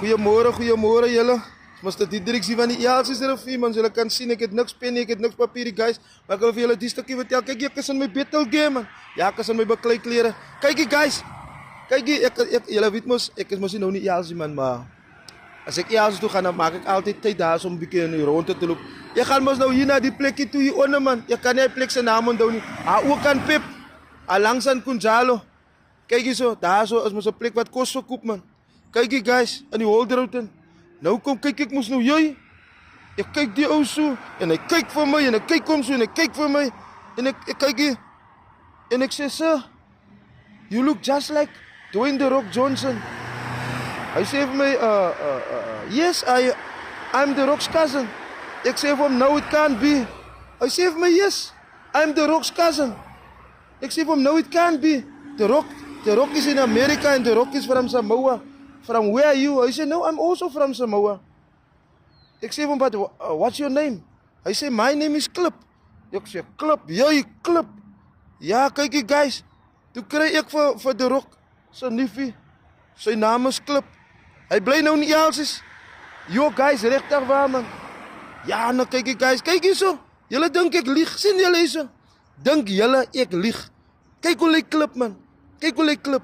Goeiemôre julle. Mr. Diederik hier van die Elsies Rivier, man. Julle kan sien, ek het niks pen nie, ek het niks papier, guys. Maar ek wil vir julle die stukkie vertel. Kyk, ek is in my battle game, man. Ja, ek is in my baklei klere. Kyk, guys. Kyk, julle weet mos, ek is mos nie nou nie Elsie, man, maar as ek Elsies toe gaan, dan maak ek altyd tyd daar so 'n bietjie in die rondte te loop. Ek gaan mos nou hier na die plekkie toe hier onder, man. Ek kan nie die plek se naam onthou nie. Ook aan Pep. Langs aan Kunjalo. Kyk hier so, daar so is mos 'n plek wat kos verkoop, man. Kyk, guys, in die Holderouten. Nou kom kyk ek mos nou jy. Ek kyk die ou so en hy kyk vir my en ek kyk hom so en ek kyk vir my en ek kyk hier en ek sê, "Sir, you look just like Dwayne The Rock Johnson." Hy sê vir my, "Yes, I'm The Rock's cousin." Ek sê vir hom, "No, it can't be." Hy sê vir my, "Yes, I'm The Rock's cousin." Ek sê vir hom, "No, it can't be. The Rock is in America and The Rock is from Samoa. From where are you?" Hy sê, "No, I'm also from Samoa." Ek sê vir hom, "But what's your name?" Hy sê, "My name is Klip." Ek sê, "Klip, jy Klip." Ja, kykie guys, toe kry ek vir The Rock sy niefie. Sy naam is Klip. Hy bly nou in die Elsies. Jo guys, regtig waar, man. Ja, nou kykie guys, kyk hierso. Julle dink ek lieg, sien julle hierso? Dink julle ek lieg? Kyk hoe lyk Klip, man. Kyk hoe lyk Klip.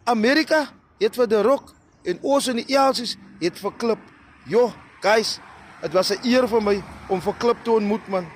Amerika het vir The Rock en ons in die Elsies het vir Klip. Jo, guys, het was 'n eer vir my om vir Klip te ontmoet, man.